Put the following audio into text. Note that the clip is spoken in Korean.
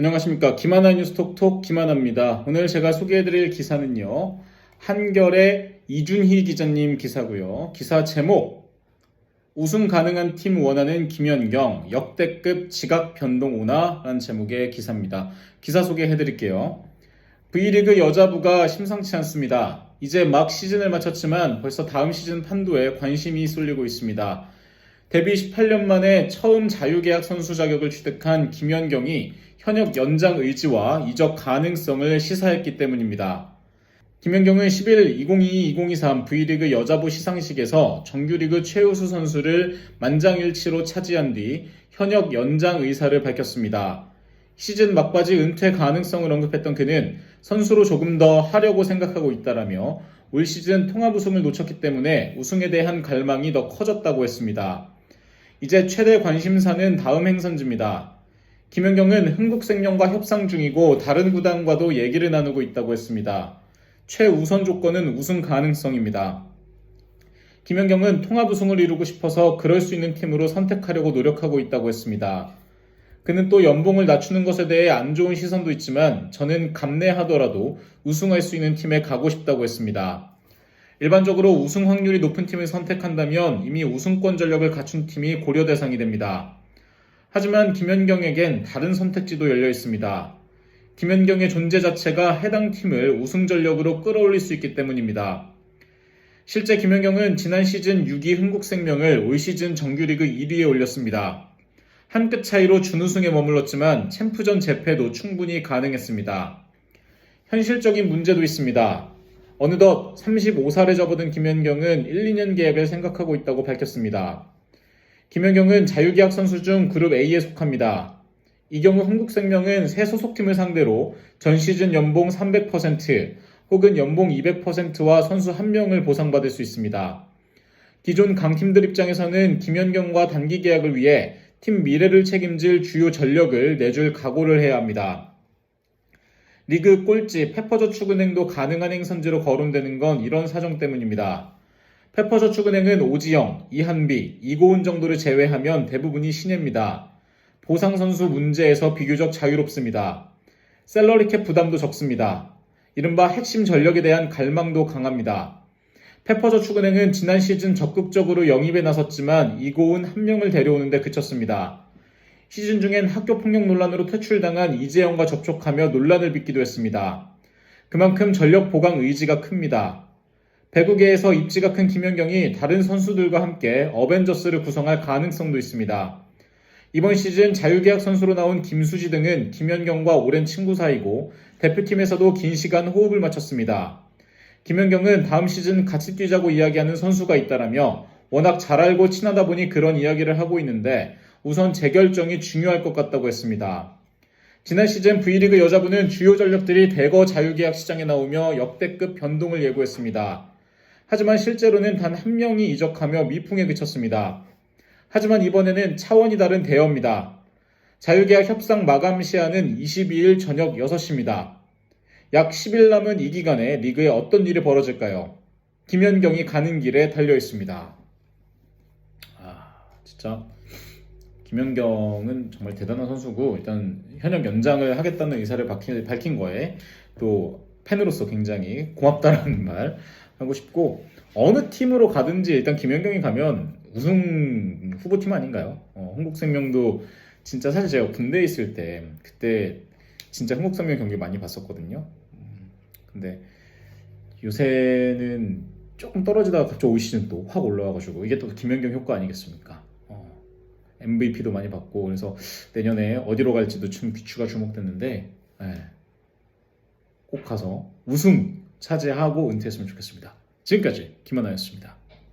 안녕하십니까. 김하나 뉴스톡톡 김하나입니다. 오늘 제가 소개해드릴 기사는요. 한겨레 이준희 기자님 기사고요. 기사 제목 우승 가능한 팀 원하는 김연경 역대급 지각 변동 오나? 라는 제목의 기사입니다. 기사 소개해드릴게요. V리그 여자부가 심상치 않습니다. 이제 막 시즌을 마쳤지만 벌써 다음 시즌 판도에 관심이 쏠리고 있습니다. 데뷔 18년 만에 처음 자유계약 선수 자격을 취득한 김연경이 현역 연장 의지와 이적 가능성을 시사했기 때문입니다. 김연경은 10일 2022-2023 V리그 여자부 시상식에서 정규리그 최우수 선수를 만장일치로 차지한 뒤 현역 연장 의사를 밝혔습니다. 시즌 막바지 은퇴 가능성을 언급했던 그는 선수로 조금 더 하려고 생각하고 있다라며 올 시즌 통합 우승을 놓쳤기 때문에 우승에 대한 갈망이 더 커졌다고 했습니다. 이제 최대 관심사는 다음 행선지입니다. 김연경은 흥국생명과 협상 중이고 다른 구단과도 얘기를 나누고 있다고 했습니다. 최우선 조건은 우승 가능성입니다. 김연경은 통합 우승을 이루고 싶어서 그럴 수 있는 팀으로 선택하려고 노력하고 있다고 했습니다. 그는 또 연봉을 낮추는 것에 대해 안 좋은 시선도 있지만 저는 감내하더라도 우승할 수 있는 팀에 가고 싶다고 했습니다. 일반적으로 우승 확률이 높은 팀을 선택한다면 이미 우승권 전력을 갖춘 팀이 고려 대상이 됩니다. 하지만 김연경에겐 다른 선택지도 열려 있습니다. 김연경의 존재 자체가 해당 팀을 우승 전력으로 끌어올릴 수 있기 때문입니다. 실제 김연경은 지난 시즌 6위 흥국생명을 올 시즌 정규리그 1위에 올렸습니다. 한 끗 차이로 준우승에 머물렀지만 챔프전 재패도 충분히 가능했습니다. 현실적인 문제도 있습니다. 어느덧 35살에 접어든 김연경은 1, 2년 계약을 생각하고 있다고 밝혔습니다. 김연경은 자유계약 선수 중 그룹 A에 속합니다. 이 경우 흥국생명은 새 소속팀을 상대로 전 시즌 연봉 300% 혹은 연봉 200%와 선수 1명을 보상받을 수 있습니다. 기존 강팀들 입장에서는 김연경과 단기 계약을 위해 팀 미래를 책임질 주요 전력을 내줄 각오를 해야 합니다. 리그 꼴찌 페퍼저축은행도 가능한 행선지로 거론되는 건 이런 사정 때문입니다. 페퍼저축은행은 오지영, 이한비, 이고은 정도를 제외하면 대부분이 신예입니다. 보상 선수 문제에서 비교적 자유롭습니다. 셀러리캡 부담도 적습니다. 이른바 핵심 전력에 대한 갈망도 강합니다. 페퍼저축은행은 지난 시즌 적극적으로 영입에 나섰지만 이고은 1명을 데려오는 데 그쳤습니다. 시즌 중엔 학교폭력 논란으로 퇴출당한 이재영과 접촉하며 논란을 빚기도 했습니다. 그만큼 전력 보강 의지가 큽니다. 배구계에서 입지가 큰 김연경이 다른 선수들과 함께 어벤져스를 구성할 가능성도 있습니다. 이번 시즌 자유계약 선수로 나온 김수지 등은 김연경과 오랜 친구 사이고 대표팀에서도 긴 시간 호흡을 맞췄습니다. 김연경은 다음 시즌 같이 뛰자고 이야기하는 선수가 있다라며 워낙 잘 알고 친하다 보니 그런 이야기를 하고 있는데 우선 재결정이 중요할 것 같다고 했습니다. 지난 시즌 V리그 여자부는 주요 전력들이 대거 자유계약 시장에 나오며 역대급 변동을 예고했습니다. 하지만 실제로는 단 1명이 이적하며 미풍에 그쳤습니다. 하지만 이번에는 차원이 다른 대여입니다. 자유계약 협상 마감 시한은 22일 저녁 6시입니다. 약 10일 남은 이 기간에 리그에 어떤 일이 벌어질까요? 김연경이 가는 길에 달려 있습니다. 진짜 김연경은 정말 대단한 선수고 일단 현역 연장을 하겠다는 의사를 밝힌 거에 또 팬으로서 굉장히 고맙다라는 말 하고 싶고 어느 팀으로 가든지 일단 김연경이 가면 우승 후보팀 아닌가요? 흥국생명도 진짜 사실 제가 군대에 있을 때 그때 진짜 흥국생명 경기 많이 봤었거든요. 근데 요새는 조금 떨어지다가 갑자기 올 시즌 또 확 올라와가지고 이게 또 김연경 효과 아니겠습니까? MVP도 많이 받고 그래서 내년에 어디로 갈지도 좀 귀추가 주목됐는데 꼭 가서 우승 차지하고 은퇴했으면 좋겠습니다. 지금까지 김하나였습니다.